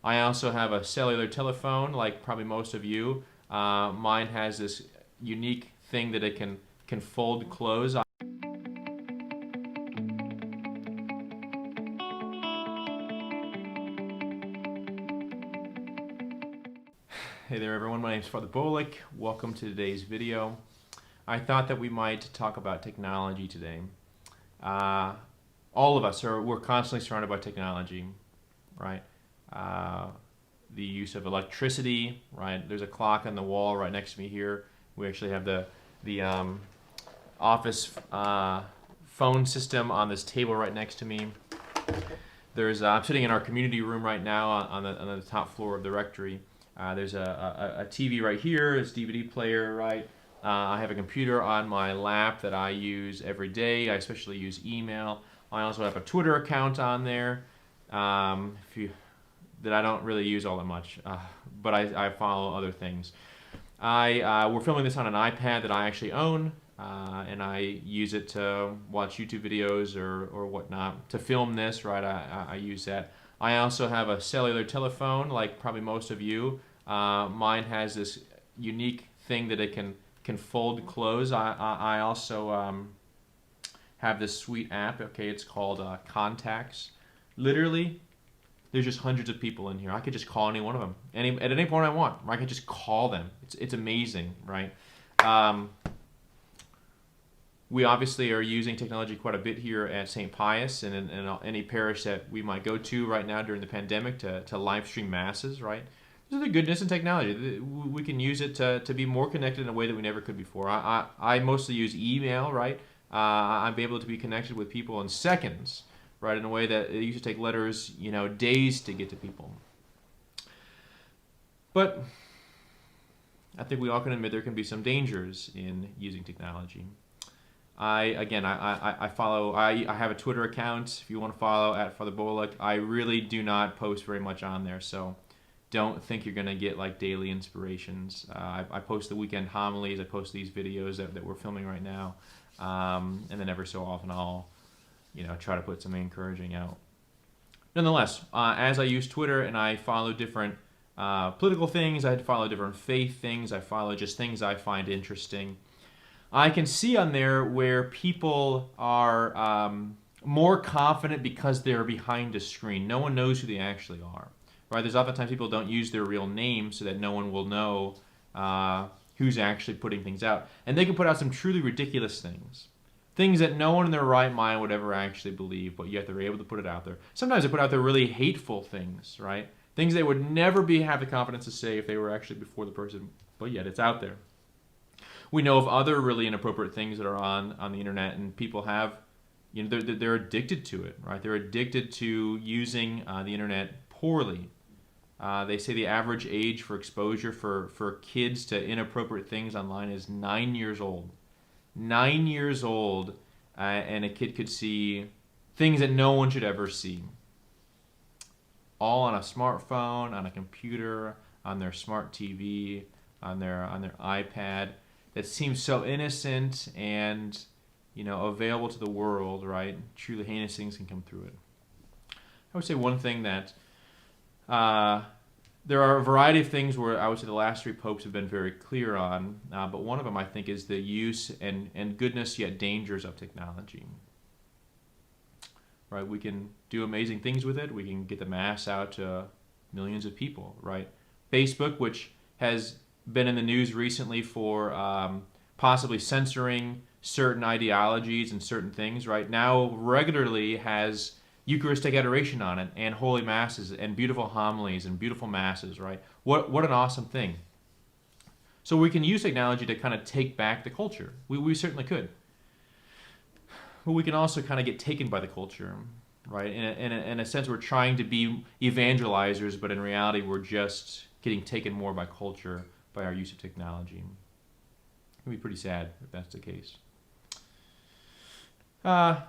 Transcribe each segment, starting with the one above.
I also have a cellular telephone, like probably most of you. Mine has this unique thing that it can fold close. Hey there everyone, my name is Father Bolick. Welcome to today's video. I thought that we might talk about technology today. All of us we're constantly surrounded by technology, right? The use of electricity, right? There's a clock on the wall right next to me here. We actually have the office phone system on this table right next to me. I'm sitting in our community room right now on the top floor of the rectory. There's a TV right here, there's a DVD player, right? I have a computer on my lap that I use every day. I especially use email. I also have a Twitter account on there that I don't really use all that much, but I follow other things. We're filming this on an iPad that I actually own, and I use it to watch YouTube videos or whatnot. To film this, right, I use that. I also have a cellular telephone, like probably most of you. Mine has this unique thing that it can fold close. I also have this sweet app. Okay, it's called Contacts. Literally, there's just hundreds of people in here. I could just call any one of them at any point I want. I could just call them. It's amazing, right? We obviously are using technology quite a bit here at St. Pius and in any parish that we might go to right now during the pandemic to live stream masses, right? This is the goodness in technology. We can use it to be more connected in a way that we never could before. I mostly use email, right? I'm able to be connected with people in seconds, right? In a way that it used to take letters, days to get to people. But I think we all can admit there can be some dangers in using technology. I have a Twitter account if you want to follow at Father Bolick. I really do not post very much on there, so don't think you're going to get like daily inspirations. I post the weekend homilies, I post these videos that we're filming right now, and then every so often I'll try to put something encouraging out. Nonetheless, as I use Twitter and I follow different political things, I follow different faith things, I follow just things I find interesting. I can see on there where people are more confident because they're behind a screen. No one knows who they actually are, right? There's oftentimes people don't use their real name so that no one will know who's actually putting things out. And they can put out some truly ridiculous things. Things that no one in their right mind would ever actually believe, but yet they're able to put it out there. Sometimes they put out their really hateful things, right? Things they would never have the confidence to say if they were actually before the person, but yet it's out there. We know of other really inappropriate things that are on the internet, and people have, they're addicted to it, right? They're addicted to using the internet poorly. They say the average age for exposure for kids to inappropriate things online is 9 years old. 9 years old, and a kid could see things that no one should ever see. All on a smartphone, on a computer, on their smart TV, on their iPad. That seems so innocent and available to the world, right? Truly heinous things can come through it. I would say one thing that there are a variety of things where I would say the last three popes have been very clear on, but one of them I think is the use and goodness yet dangers of technology. Right? We can do amazing things with it. We can get the mass out to millions of people, right? Facebook, which has been in the news recently for possibly censoring certain ideologies and certain things, right? Now regularly has Eucharistic adoration on it and holy masses and beautiful homilies and beautiful masses, right? What an awesome thing. So we can use technology to kind of take back the culture. We certainly could. But we can also kind of get taken by the culture, right? In a sense, we're trying to be evangelizers, but in reality, we're just getting taken more by culture, by our use of technology. It can be pretty sad if that's the case. So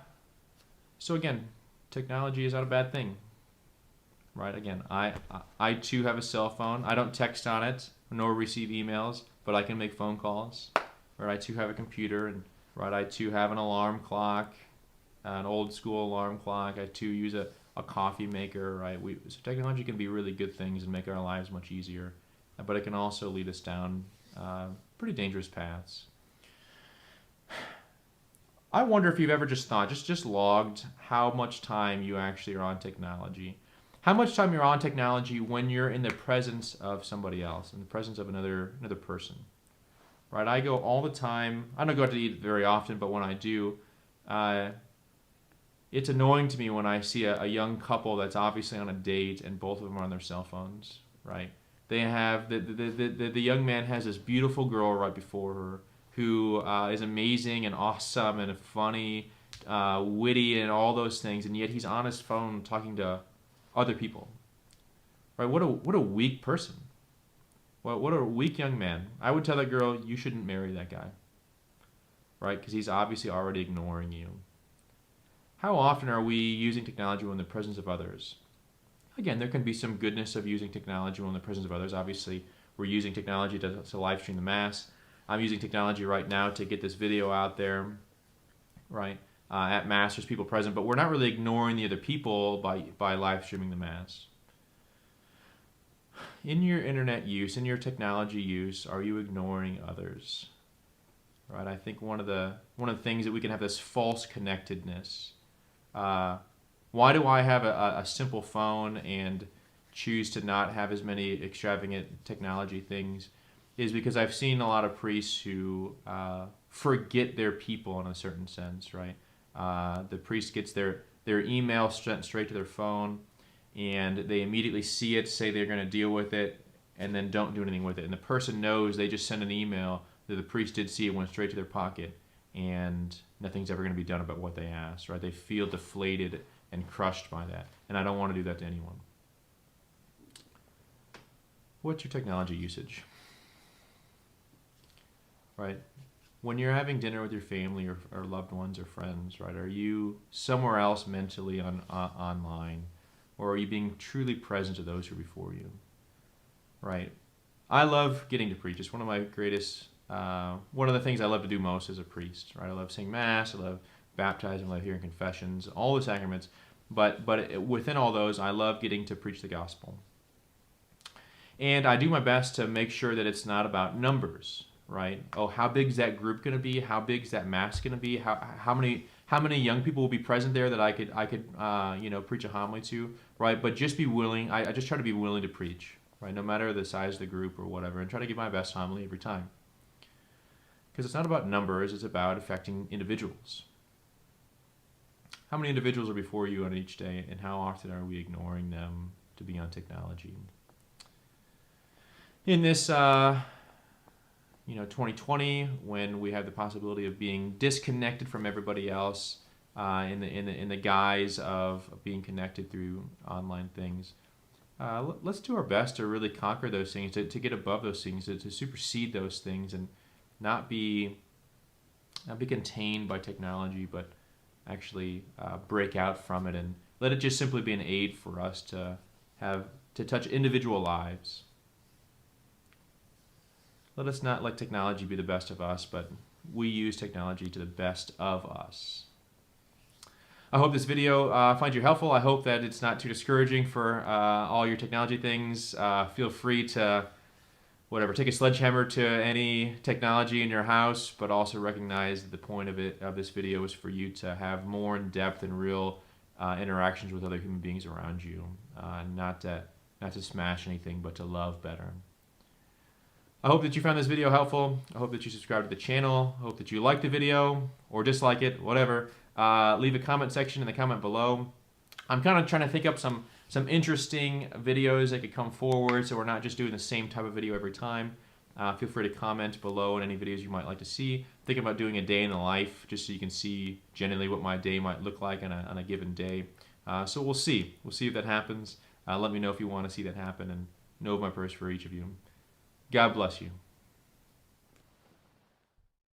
again, technology is not a bad thing, right? Again, I too have a cell phone. I don't text on it nor receive emails, but I can make phone calls. Right? I too have a computer, and I too have an alarm clock, an old school alarm clock. I too use a coffee maker, right? So technology can be really good things and make our lives much easier, but it can also lead us down pretty dangerous paths. I wonder if you've ever just thought, just logged how much time you actually are on technology. How much time you're on technology when you're in the presence of somebody else, in the presence of another person, right? I go all the time. I don't go out to eat very often, but when I do, it's annoying to me when I see a young couple that's obviously on a date and both of them are on their cell phones, right? They have the young man has this beautiful girl right before her who is amazing and awesome and funny, witty and all those things, and yet he's on his phone talking to other people, right? What a weak person. What a weak young man. I would tell that girl, you shouldn't marry that guy, right? Because he's obviously already ignoring you. How often are we using technology when in the presence of others? Again, there can be some goodness of using technology when in the presence of others. Obviously, we're using technology to live stream the Mass. I'm using technology right now to get this video out there, right? At Mass, there's people present, but we're not really ignoring the other people by live streaming the Mass. In your internet use, in your technology use, are you ignoring others? Right? I think one of the things that we can have this false connectedness. Why do I have a simple phone and choose to not have as many extravagant technology things? Is because I've seen a lot of priests who forget their people in a certain sense, right? The priest gets their email sent straight to their phone, and they immediately see it, say they're going to deal with it, and then don't do anything with it. And the person knows they just sent an email that the priest did see it, went straight to their pocket, and nothing's ever going to be done about what they asked, right? They feel deflated and crushed by that, and I don't want to do that to anyone. What's your technology usage? Right? When you're having dinner with your family or loved ones or friends, right? Are you somewhere else mentally online, or are you being truly present to those who are before you? Right? I love getting to preach. It's one of my greatest. One of the things I love to do most as a priest, right? I love saying Mass. I love baptizing. I love hearing confessions. All the sacraments, but within all those, I love getting to preach the gospel. And I do my best to make sure that it's not about numbers. Right? Oh, how big is that group going to be? How big is that Mass going to be? How many young people will be present there that I could preach a homily to? Right? But just be willing. I just try to be willing to preach. Right? No matter the size of the group or whatever, and try to give my best homily every time. Because it's not about numbers. It's about affecting individuals. How many individuals are before you on each day, and how often are we ignoring them to be on technology? In this 2020, when we have the possibility of being disconnected from everybody else in the guise of being connected through online things, let's do our best to really conquer those things, to get above those things, to supersede those things, and not be contained by technology, but actually break out from it and let it just simply be an aid for us to touch individual lives. Let us not let technology be the best of us, but we use technology to the best of us. I hope this video finds you helpful. I hope that it's not too discouraging for all your technology things. Feel free to, take a sledgehammer to any technology in your house, but also recognize that the point of this video is for you to have more in-depth and real interactions with other human beings around you. Not to smash anything, but to love better. I hope that you found this video helpful. I hope that you subscribe to the channel. I hope that you like the video or dislike it, whatever. Leave a comment section in the comment below. I'm kind of trying to think up some interesting videos that could come forward, so we're not just doing the same type of video every time. Feel free to comment below on any videos you might like to see. Thinking about doing a day in the life, just so you can see generally what my day might look like on a given day. So we'll see. We'll see if that happens. Let me know if you want to see that happen, and know of my prayers for each of you. God bless you.